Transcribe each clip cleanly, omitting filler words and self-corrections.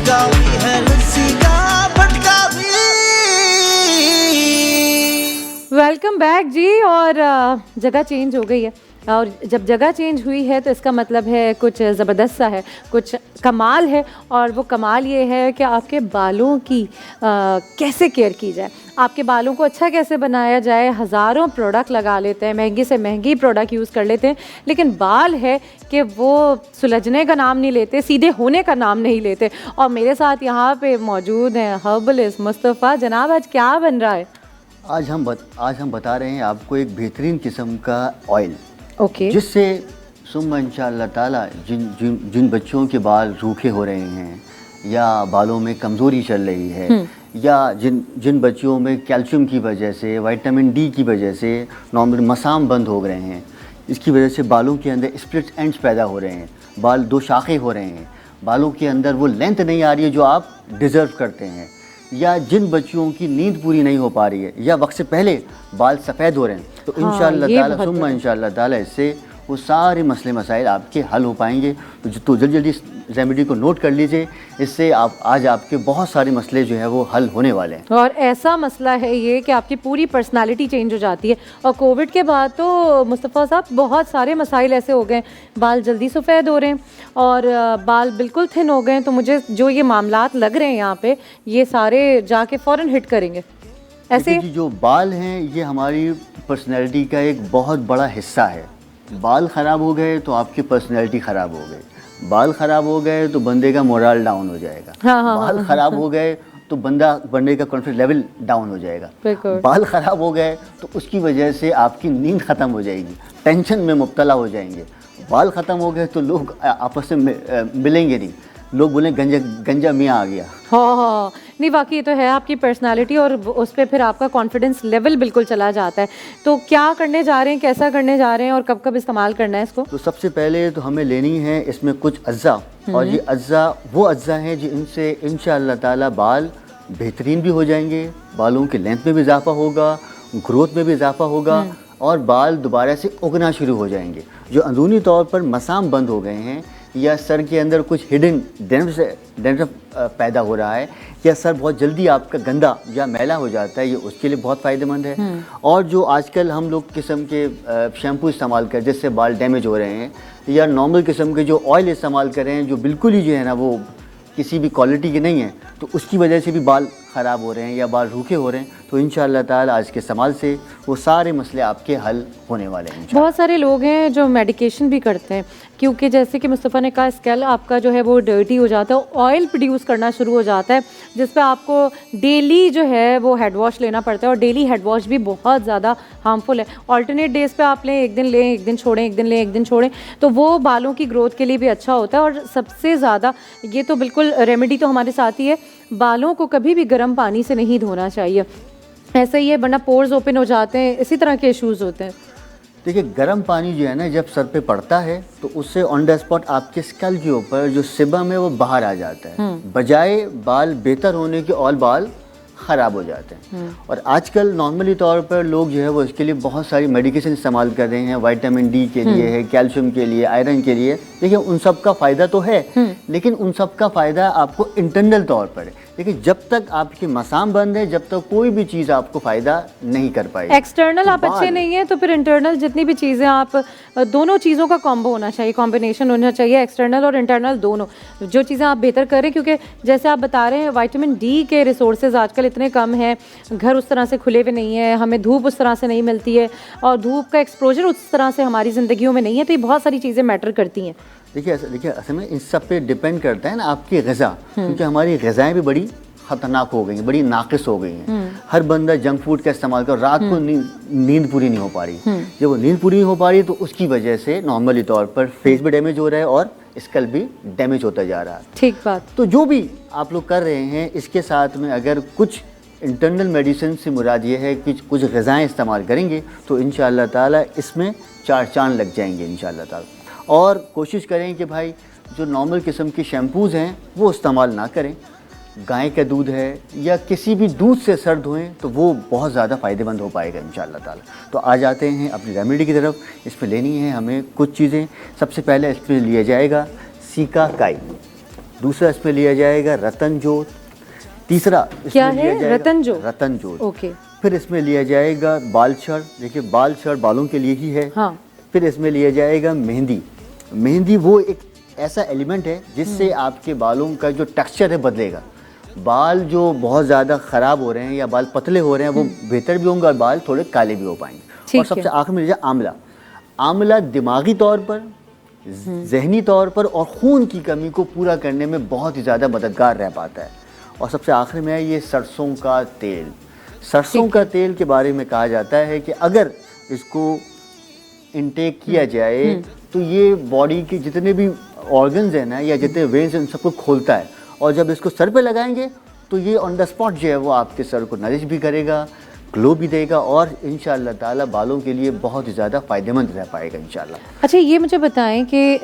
झटका भी है लस्सी का फटका भी। वेलकम बैक जी। और जगह चेंज हो गई है, और जब जगह चेंज हुई है तो इसका मतलब है कुछ ज़बरदस्त सा है, कुछ कमाल है। और वो कमाल ये है कि आपके बालों की कैसे केयर की जाए, आपके बालों को अच्छा कैसे बनाया जाए। हज़ारों प्रोडक्ट लगा लेते हैं, महंगी से महंगी प्रोडक्ट यूज़ कर लेते हैं, लेकिन बाल है कि वो सुलझने का नाम नहीं लेते, सीधे होने का नाम नहीं लेते। और मेरे साथ यहाँ पे मौजूद हैं हर्बलिस्ट मुस्तफ़ा। जनाब आज क्या बन रहा है? आज हम बता रहे हैं आपको एक बेहतरीन किस्म का ऑयल, ओके। जिससे सुम्मा इंशाअल्लाह ताला जिन बच्चों के बाल रूखे हो रहे हैं या बालों में कमज़ोरी चल रही है, या जिन बच्चों में कैल्शियम की वजह से, विटामिन डी की वजह से नॉर्मल मसाम बंद हो गए हैं, इसकी वजह से बालों के अंदर स्प्लिट एंड्स पैदा हो रहे हैं, बाल दो शाखें हो रहे हैं, बालों के अंदर वो लेंथ नहीं आ रही है जो आप डिज़र्व करते हैं, या जिन बच्चों की नींद पूरी नहीं हो पा रही है, या वक्त से पहले बाल सफ़ेद हो रहे हैं, तो इंशाअल्लाह ताला सुम्मा इंशाअल्लाह ताला इससे वो सारे मसले मसाइल आपके हल हो पाएंगे। तो जल्दी रेमेडी को नोट कर लीजिए, इससे आज आपके बहुत सारे मसले जो है वो हल होने वाले हैं। और ऐसा मसला है ये कि आपकी पूरी पर्सनालिटी चेंज हो जाती है। और कोविड के बाद तो मुस्तफ़ा साहब बहुत सारे मसाइल ऐसे हो गए, बाल जल्दी सफ़ेद हो रहे हैं और बाल बिल्कुल थिन हो गए। तो मुझे जो ये मामलात लग रहे हैं यहाँ पे, ये सारे जाके फ़ौरन हिट करेंगे ऐसे। जो बाल हैं ये हमारी पर्सनैलिटी का एक बहुत बड़ा हिस्सा है। बाल ख़राब हो गए तो आपकी पर्सनैलिटी ख़राब हो गई, बाल ख़राब हो गए तो बंदे का मोरल डाउन हो जाएगा, बाल ख़राब हो गए तो बंदे का कॉन्फिडेंस लेवल डाउन हो जाएगा, बाल ख़राब हो गए तो उसकी वजह से आपकी नींद ख़त्म हो जाएगी, टेंशन में मुब्तला हो जाएंगे। बाल ख़त्म हो गए तो लोग आपस में मिलेंगे नहीं, लोग बोलें गंजा मियाँ आ गया। हाँ, नहीं वाकई तो है आपकी पर्सनालिटी, और उस पर फिर आपका कॉन्फिडेंस लेवल बिल्कुल चला जाता है। तो क्या करने जा रहे हैं, कैसा करने जा रहे हैं और कब कब इस्तेमाल करना है इसको? तो सबसे पहले तो हमें लेनी है इसमें कुछ अज्जा, और ये अज्जा वो अज्जा हैं जिनसे इंशाअल्लाह ताला बाल बेहतरीन भी हो जाएंगे, बालों की लेंथ में भी इजाफा होगा, ग्रोथ में भी इजाफा होगा, और बाल दोबारा से उगना शुरू हो जाएंगे। जो अंदरूनी तौर पर मसाम बंद हो गए हैं, या सर के अंदर कुछ हिडन डेंड्रफ पैदा हो रहा है, या सर बहुत जल्दी आपका गंदा या मैला हो जाता है, ये उसके लिए बहुत फ़ायदेमंद है। और जो आजकल हम लोग किस्म के शैम्पू इस्तेमाल कर जिससे बाल डैमेज हो रहे हैं, या नॉर्मल किस्म के जो ऑयल इस्तेमाल कर रहे हैं जो बिल्कुल ही जो है ना वो किसी भी क्वालिटी के नहीं है, तो उसकी वजह से भी बाल ख़राब हो रहे हैं या बाल रूखे हो रहे हैं, तो इंशाअल्लाह ताला आज के इस्तेमाल से वो सारे मसले आपके हल होने वाले हैं। बहुत सारे लोग हैं जो मेडिकेशन भी करते हैं, क्योंकि जैसे कि मुस्तफ़ा ने कहा स्कैल्प आपका जो है वो डर्टी हो जाता है, ऑयल प्रोड्यूस करना शुरू हो जाता है, जिस पे आपको डेली जो है वो हेड वॉश लेना पड़ता है। और डेली हेड वॉश भी बहुत ज़्यादा हार्मफुल है। ऑल्टरनेट डेज़ पे आप लें, एक दिन लें एक दिन छोड़ें, एक दिन लें एक दिन छोड़ें, तो वो बालों की ग्रोथ के लिए भी अच्छा होता है। और सबसे ज़्यादा ये तो बिल्कुल रेमेडी तो हमारे साथ ही है, बालों को कभी भी गर्म पानी से नहीं धोना चाहिए, ऐसा ही है, वरना पोर्स ओपन हो जाते हैं, इसी तरह के इश्यूज़ होते हैं। देखिए गर्म पानी जो है ना जब सर पे पड़ता है तो उससे ऑन द स्पॉट आपके स्कैल्प के ऊपर जो सिबम है वो बाहर आ जाता है, बजाय बाल बेहतर होने के और बाल ख़राब हो जाते हैं। और आजकल नॉर्मली तौर पर लोग जो है वो इसके लिए बहुत सारी मेडिकेशन इस्तेमाल कर रहे हैं, विटामिन डी के लिए है, कैल्शियम के लिए, आयरन के लिए। देखिए उन सब का फ़ायदा तो है, लेकिन उन सब का फ़ायदा आपको इंटरनल तौर पर है। देखिए जब तक आपके मसाम बंद है, जब तक कोई भी चीज़ आपको फ़ायदा नहीं कर पाएगी। एक्सटर्नल आप अच्छे नहीं है तो फिर इंटरनल जितनी भी चीज़ें आप, दोनों चीज़ों का कॉम्बो होना चाहिए, कॉम्बिनेशन होना चाहिए, एक्सटर्नल और इंटरनल दोनों। जो चीज़ें आप बेहतर करें, क्योंकि जैसे आप बता रहे हैं विटामिन डी के रिसोर्सेज आजकल इतने कम हैं, घर उस तरह से खुले हुए नहीं है, हमें धूप उस तरह से नहीं मिलती है, और धूप का एक्सपोजर उस तरह से हमारी ज़िंदगियों में नहीं है, तो ये बहुत सारी चीज़ें मैटर करती हैं। देखिए असल में इन सब पे डिपेंड करता है ना आपकी ग़िज़ा, क्योंकि हमारी ग़िज़ाएँ भी बड़ी ख़तरनाक हो गई हैं, बड़ी नाक़िस हो गई हैं। हर बंदा जंक फूड का इस्तेमाल कर, रात को नींद पूरी नहीं हो पा रही। जब वो नींद पूरी नहीं हो पा रही तो उसकी वजह से नॉर्मली तौर पर फेस भी डैमेज हो रहा है और स्कैल्प भी डैमेज होता जा रहा है। ठीक बात। तो जो भी आप लोग कर रहे हैं, इसके साथ में अगर कुछ इंटरनल मेडिसिन से मुराद ये है कि कुछ ग़िज़ाएँ इस्तेमाल करेंगे तो इंशाअल्लाह ताला इसमें चार चांद लग जाएंगे इंशाअल्लाह ताला। और कोशिश करें कि भाई जो नॉर्मल किस्म के शैम्पूज़ हैं वो इस्तेमाल ना करें, गाय का दूध है या किसी भी दूध से सर धोएं तो वो बहुत ज़्यादा फ़ायदेमंद हो पाएगा इंशाअल्लाह ताला। तो आ जाते हैं अपनी रेमेडी की तरफ। इसमें लेनी है हमें कुछ चीज़ें। सबसे पहले इसमें लिया जाएगा सीका काई। दूसरा इसमें लिया जाएगा रतन जोत, तीसरा इसमें क्या लिया है? जाएगा रतन जोत? रतन जोत। ओके। फिर इसमें लिया जाएगा बाल छड़, देखिए बाल छड़ बालों के लिए ही है। हाँ। फिर इसमें लिया जाएगा मेहंदी। मेहंदी वो एक ऐसा एलिमेंट है जिससे आपके बालों का जो टेक्सचर है बदलेगा। बाल जो बहुत ज़्यादा ख़राब हो रहे हैं या बाल पतले हो रहे हैं वो बेहतर भी होंगे और बाल थोड़े काले भी हो पाएंगे। ठीक और सबसे है। आखिर में लिया जाए आंवला। आंवला दिमागी तौर पर, जहनी तौर पर और खून की कमी को पूरा करने में बहुत ही ज़्यादा मददगार रह पाता है। और सबसे आखिर में है ये सरसों का तेल। सरसों का तेल के बारे में कहा जाता है कि अगर इसको इनटेक किया जाए तो ये बॉडी के जितने भी ऑर्गन्स हैं ना या जितने वेन्स हैं उन सबको खोलता है। और जब इसको सर पे लगाएंगे तो ये ऑन द स्पॉट जो है वो आपके सर को नरिश भी करेगा, ग्लो भी देगा और इंशाअल्लाह ताला बालों के लिए बहुत ही ज़्यादा फ़ायदेमंद रह पाएगा इंशाअल्लाह। अच्छा, ये मुझे बताएं कि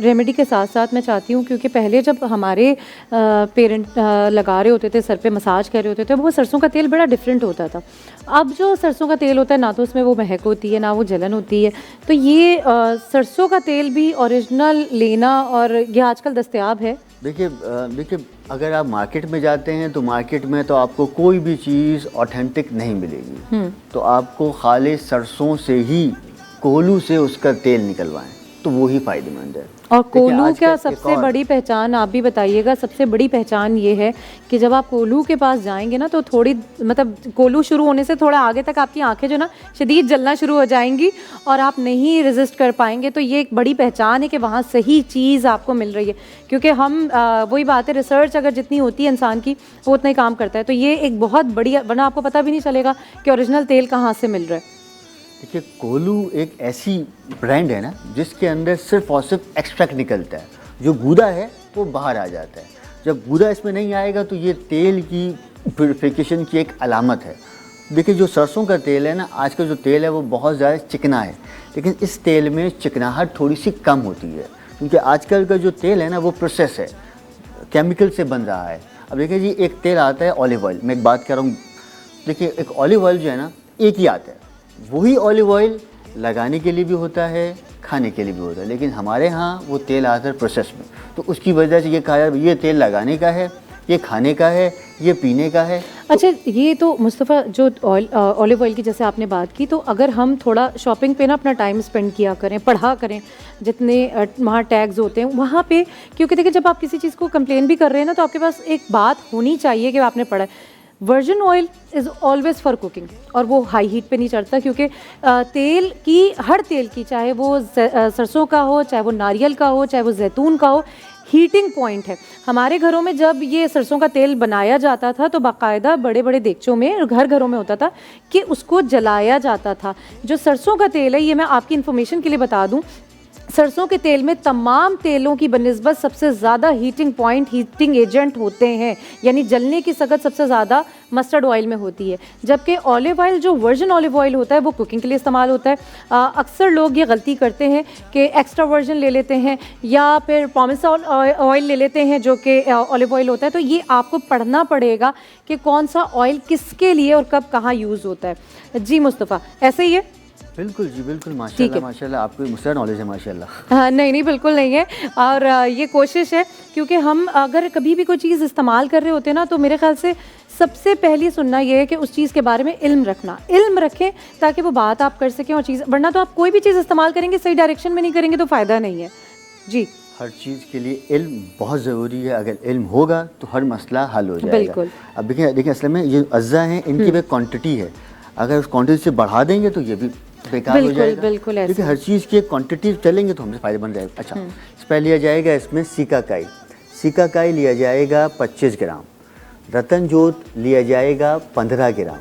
रेमेडी के साथ साथ मैं चाहती हूँ, क्योंकि पहले जब हमारे पेरेंट लगा रहे होते थे, सर पे मसाज कर रहे होते थे, वो सरसों का तेल बड़ा डिफरेंट होता था। अब जो सरसों का तेल होता है ना तो उसमें वो महक होती है ना वो जलन होती है। तो ये सरसों का तेल भी ओरिजिनल लेना और ये आजकल दस्तयाब है? देखिए अगर आप मार्केट में जाते हैं तो मार्केट में तो आपको कोई भी चीज़ ऑथेंटिक नहीं मिलेगी। तो आपको खाली सरसों से ही, कोल्हू से उसका तेल निकलवाएं तो वो ही फ़ायदेमंद है। और कोल्हू क्या सबसे बड़ी पहचान, आप भी बताइएगा, सबसे बड़ी पहचान ये है कि जब आप कोल्हू के पास जाएंगे ना तो थोड़ी मतलब कोल्हू शुरू होने से थोड़ा आगे तक आपकी आंखें जो ना शदीद जलना शुरू हो जाएंगी और आप नहीं रेजिस्ट कर पाएंगे। तो ये एक बड़ी पहचान है कि वहाँ सही चीज़ आपको मिल रही है, क्योंकि हम वही बात है, रिसर्च अगर जितनी होती है इंसान की वो उतना ही काम करता है। तो ये एक बहुत बड़ी, वरना आपको पता भी नहीं चलेगा कि ओरिजिनल तेल कहाँ से मिल रहा है। देखिए कोल्हू एक ऐसी ब्रांड है ना जिसके अंदर सिर्फ और सिर्फ एक्सट्रैक्ट निकलता है, जो गूदा है वो बाहर आ जाता है। जब गूदा इसमें नहीं आएगा तो ये तेल की प्यूरिफिकेशन की एक अलामत है। देखिए जो सरसों का तेल है ना, आज का जो तेल है वो बहुत ज़्यादा चिकना है, लेकिन इस तेल में चिकनाहट थोड़ी सी कम होती है, क्योंकि आजकल का जो तेल है ना वो प्रोसेस है, केमिकल से बन रहा है। अब देखिए जी एक तेल आता है ऑलिव ऑयल, मैं एक बात कर रहा हूँ, देखिए एक ऑलिव ऑयल जो है ना एक ही आता है, वही ऑलिव ऑयल लगाने के लिए भी होता है, खाने के लिए भी होता है, लेकिन हमारे यहाँ वो तेल आता है प्रोसेस में। तो उसकी वजह से ये कहा जाए ये तेल लगाने का है, ये खाने का है, ये पीने का है। अच्छा, ये तो मुस्तफ़ा जो ऑलिव ऑयल की जैसे आपने बात की, तो अगर हम थोड़ा शॉपिंग पे ना अपना टाइम स्पेंड किया करें, पढ़ा करें, जितने वहाँ टैग्स होते हैं वहाँ पे, क्योंकि देखिए जब आप किसी चीज़ को कंप्लेन भी कर रहे हैं ना तो आपके पास एक बात होनी चाहिए कि आपने पढ़ा है। Virgin oil is always for cooking, और वो हाई हीट पे नहीं चढ़ता, क्योंकि तेल की, हर तेल की, चाहे वो सरसों का हो, चाहे वो नारियल का हो, चाहे वो जैतून का हो, हीटिंग पॉइंट है। हमारे घरों में जब ये सरसों का तेल बनाया जाता था तो बाकायदा बड़े बड़े देगचों में, घरों में होता था कि उसको जलाया जाता था। जो सरसों का तेल है, ये मैं आपकी इन्फॉर्मेशन के लिए बता दूं, सरसों के तेल में तमाम तेलों की बनिस्बत सबसे ज़्यादा हीटिंग पॉइंट, हीटिंग एजेंट होते हैं, यानी जलने की सकत सबसे ज़्यादा मस्टर्ड ऑयल में होती है। जबकि ऑलिव ऑयल, जो वर्जिन ऑलिव ऑयल होता है, वो कुकिंग के लिए इस्तेमाल होता है। अक्सर लोग ये गलती करते हैं कि एक्स्ट्रा वर्जिन ले लेते हैं या फिर पॉमेसन ऑयल ले लेते हैं जो कि ऑलिव ऑयल होता है। तो ये आपको पढ़ना पड़ेगा कि कौन सा ऑयल किसके लिए और कब कहाँ यूज़ होता है। जी मुस्तफ़ा, ऐसे ही है? बिल्कुल जी बिल्कुल, माशाल्लाह माशाल्लाह, आपको मुझसे नॉलेज है माशाल्लाह। हाँ, नहीं बिल्कुल नहीं है। और ये कोशिश है, क्योंकि हम अगर कभी भी कोई चीज़ इस्तेमाल कर रहे होते हैं ना तो मेरे ख्याल से सबसे पहली सुनना ये है कि उस चीज़ के बारे में इल्म रखना, इल्म रखें ताकि वो बात आप कर सकें और चीज़, वरना तो आप कोई भी चीज़ इस्तेमाल करेंगे सही डायरेक्शन में नहीं करेंगे तो फ़ायदा नहीं है। जी, हर चीज़ के लिए इल्म बहुत ज़रूरी है, अगर इल्म होगा तो हर मसला हल हो जाएगा। बिल्कुल। अब देखिए असल में ये अज्जा हैं, इनकी भी क्वांटिटी है, अगर उस क्वांटिटी से बढ़ा देंगे तो ये भी बेकार हो जाएगा। बिल्कुल, क्योंकि हर चीज़ की एक क्वांटिटी चलेंगे तो हमसे फ़ायदा बन जाएगा। अच्छा, इस पर लिया जाएगा इसमें सिकाकाई, सिकाकाई लिया जाएगा 25 ग्राम, रतन जोत लिया जाएगा 15 ग्राम,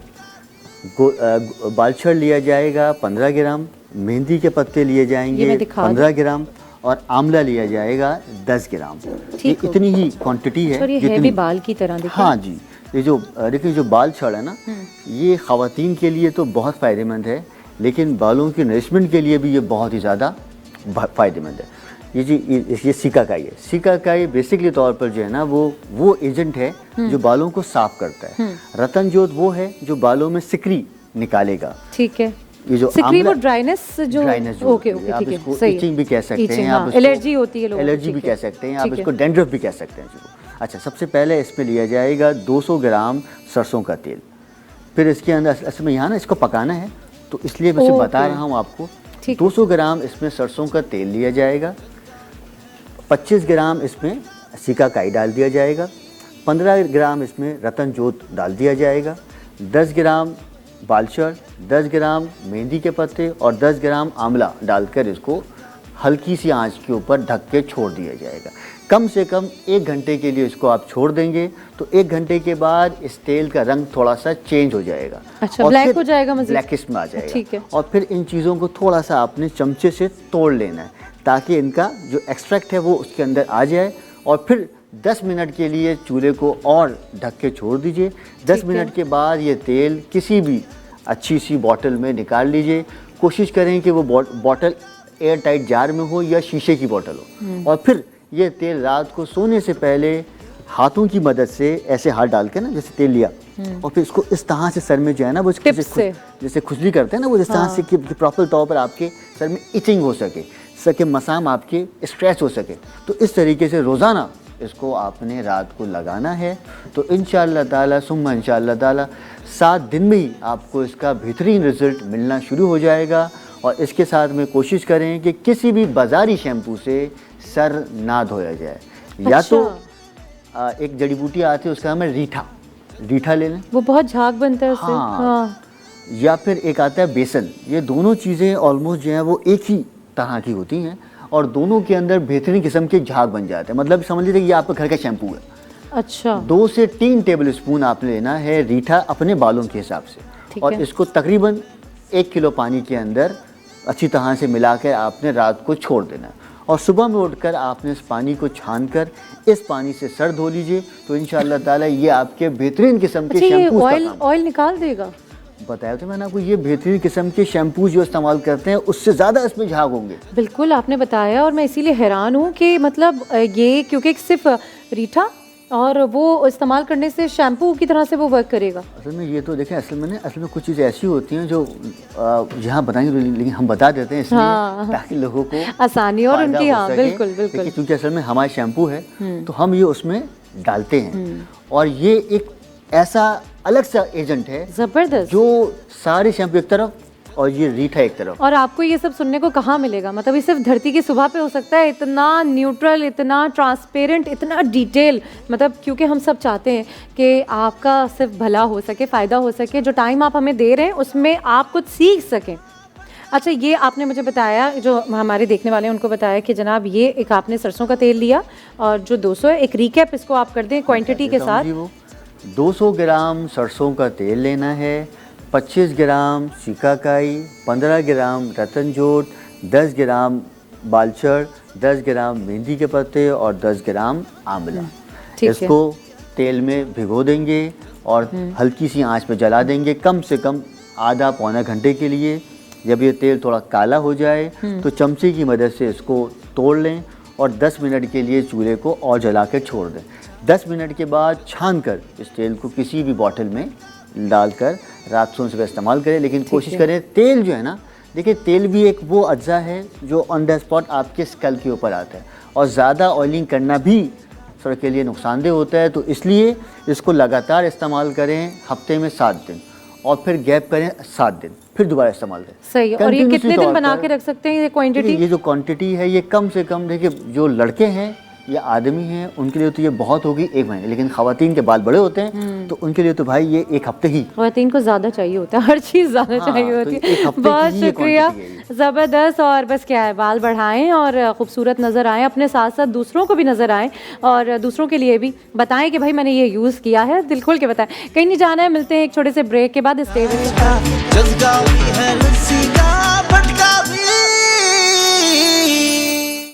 बालछड़ लिया जाएगा 15 ग्राम, मेहंदी के पत्ते लिए जाएंगे 15 ग्राम और आंवला लिया जाएगा 10 ग्राम। ये इतनी ही क्वांटिटी है जितनी बाल की तरह। हाँ जी, ये जो देखिए जो बाल छड़ है ना, ये ख़वातीन के लिए तो बहुत फ़ायदेमंद है, लेकिन बालों की नरिशमेंट के लिए भी ये बहुत ही ज़्यादा फ़ायदेमंद है। ये जी ये सिकाकाई है। सिकाकाई बेसिकली तौर पर जो है ना वो एजेंट है जो बालों को साफ़ करता है। रतन जोत वो है जो बालों में सिकरी निकालेगा। ठीक है। ये जो सिकरी वो आंवला ड्राइनेस जो ड्राइनेस ओके ओके आप ठीक है इसको सही इचिंग भी कह सकते हैं, आप एलर्जी होती है लोगों को, एलर्जी भी ठीक है, कह सकते हैं, आप ठीक है। इसको डैंड्रफ भी कह सकते हैं इसको। अच्छा, सबसे पहले इसमें लिया जाएगा 200 ग्राम सरसों का तेल। फिर इसके अंदर असल में यहाँ ना इसको पकाना है, तो इसलिए मैं सिर्फ बता ओके। रहा हूँ आपको। ठीक। 200 ग्राम इसमें सरसों का तेल लिया जाएगा, 25 ग्राम इसमें सिकाकाई डाल दिया जाएगा, 15 ग्राम इसमें रतन जोत डाल दिया जाएगा, 10 ग्राम बालचर, 10 ग्राम मेहंदी के पत्ते और 10 ग्राम आंवला डालकर इसको हल्की सी आंच के ऊपर ढक के छोड़ दिया जाएगा। कम से कम 1 घंटे के लिए इसको आप छोड़ देंगे, तो 1 घंटे के बाद इस तेल का रंग थोड़ा सा चेंज हो जाएगा। अच्छा, और ब्लैक फिर हो जाएगा मज़ीद? ब्लैकिश में आ जाएगा। ठीक है। और फिर इन चीज़ों को थोड़ा सा आपने चमचे से तोड़ लेना है, ताकि इनका जो एक्सट्रैक्ट है वो उसके अंदर आ जाए। और फिर 10 मिनट के लिए चूल्हे को और ढक के छोड़ दीजिए। 10 मिनट के बाद ये तेल किसी भी अच्छी सी बॉटल में निकाल लीजिए। कोशिश करें कि वो बॉटल एयर टाइट जार में हो या शीशे की बॉटल हो। और फिर ये तेल रात को सोने से पहले हाथों की मदद से ऐसे हाथ डाल के ना, जैसे तेल लिया और फिर इसको इस तरह से सर में जो है ना वो जैसे खुजली करते हैं ना, वो इस तरह से कि प्रॉपर तौर पर आपके सर में इचिंग हो सके मसाम आपके स्ट्रेच हो सके। तो इस तरीके से रोज़ाना इसको आपने रात को लगाना है। तो इंशाअल्लाह ताला सुम्मा इंशाअल्लाह ताला 7 दिन में ही आपको इसका बेहतरीन रिज़ल्ट मिलना शुरू हो जाएगा। और इसके साथ में कोशिश करें कि किसी भी बाज़ारी शैम्पू से सर ना धोया जाए। या तो एक जड़ी बूटी आती है, उसका नाम है रीठा ले लें, वो बहुत झाग बनता है उससे। हाँ। या फिर एक आता है बेसन। ये दोनों चीज़ें ऑलमोस्ट जो है वो एक ही तरह की होती हैं और दोनों के अंदर बेहतरीन किस्म के झाग बन जाते हैं। मतलब समझ लीजिए कि ये आपके घर का शैम्पू है। अच्छा, 2 से 3 टेबल स्पून आपने लेना है रीठा अपने बालों के हिसाब से। और इसको तकरीबन 1 किलो पानी के अंदर अच्छी तरह से मिलाकर आपने रात को छोड़ देना। और सुबह में उठकर आपने इस पानी को छानकर इस पानी से सर धो लीजिए। तो इंशाअल्लाह ताला ये आपके बेहतरीन किस्म के शैम्पू ऑयल निकाल देगा। बताया तो मैंने आपको, ये बेहतरीन किस्म के शैम्पू जो इस्तेमाल करते हैं उससे ज़्यादा इसमें झाग होंगे। बिल्कुल आपने बताया, और मैं इसीलिए हैरान हूँ कि मतलब ये क्योंकि सिर्फ रीठा और वो इस्तेमाल करने से शैम्पू की तरह से वो वर्क करेगा। असल में ये तो देखें, असल में कुछ चीज़ें ऐसी होती हैं जो यहाँ बताएंगे, लेकिन हम बता देते हैं इसलिए ताकि लोगों को आसानी और उनकी, हाँ बिल्कुल बिल्कुल, क्योंकि असल में हमारा शैम्पू है तो हम ये उसमें डालते हैं। और ये एक ऐसा अलग सा एजेंट है जबरदस्त, जो सारे शैम्पू एक तरफ और ये रीठा एक तरफ। और आपको ये सब सुनने को कहाँ मिलेगा? मतलब ये सिर्फ धरती की सुबह पे हो सकता है, इतना न्यूट्रल, इतना ट्रांसपेरेंट, इतना डिटेल। मतलब क्योंकि हम सब चाहते हैं कि आपका सिर्फ भला हो सके, फ़ायदा हो सके, जो टाइम आप हमें दे रहे हैं उसमें आप कुछ सीख सकें। अच्छा, ये आपने मुझे बताया, जो हमारे देखने वाले हैं उनको बताया कि जनाब ये एक आपने सरसों का तेल लिया और जो 200 है, एक रिकैप इसको आप कर दें क्वांटिटी के साथ। 200 ग्राम सरसों का तेल लेना है, 25 ग्राम सिकाकाई, 15 ग्राम रतनजोत, 10 ग्राम बालचर, 10 ग्राम मेहंदी के पत्ते और 10 ग्राम आंवला। इसको तेल में भिगो देंगे और हल्की सी आंच पे जला देंगे कम से कम आधा पौना घंटे के लिए। जब ये तेल थोड़ा काला हो जाए तो चमचे की मदद से इसको तोड़ लें और 10 मिनट के लिए चूल्हे को और जला कर छोड़ दें। 10 मिनट के बाद छान कर इस तेल को किसी भी बॉटल में डालकर रात सोने से इस्तेमाल करें। लेकिन कोशिश करें, तेल जो है ना, देखिए तेल भी एक वो अज्जा है जो ऑन द स्पॉट आपके स्कल के ऊपर आता है और ज़्यादा ऑयलिंग करना भी सर के लिए नुकसानदेह होता है। तो इसलिए इसको लगातार इस्तेमाल करें, हफ्ते में 7 दिन और फिर गैप करें 7 दिन, फिर दोबारा इस्तेमाल करें। सही है। और ये कितने दिन बना के रख सकते हैं ये क्वांटिटी? ये जो क्वांटिटी है ये कम से कम, देखिए जो लड़के हैं या आदमी हैं उनके लिए तो ये बहुत होगी 1 महीने, लेकिन ख़वातीन के बाल बड़े होते हैं तो उनके लिए तो भाई ये 1 हफ्ते ही। ख़वातीन को ज़्यादा चाहिए होता है, हर चीज़ ज़्यादा चाहिए होती है। बहुत शुक्रिया, ज़बरदस्त। और बस क्या है, बाल बढ़ाएं और ख़ूबसूरत नज़र आएँ, अपने साथ साथ दूसरों को भी नज़र आएँ और दूसरों के लिए भी बताएं कि भाई मैंने ये यूज़ किया है, दिल खोल के बताएं। कहीं नहीं जाना है, मिलते हैं एक छोटे से ब्रेक के बाद। Stay with us.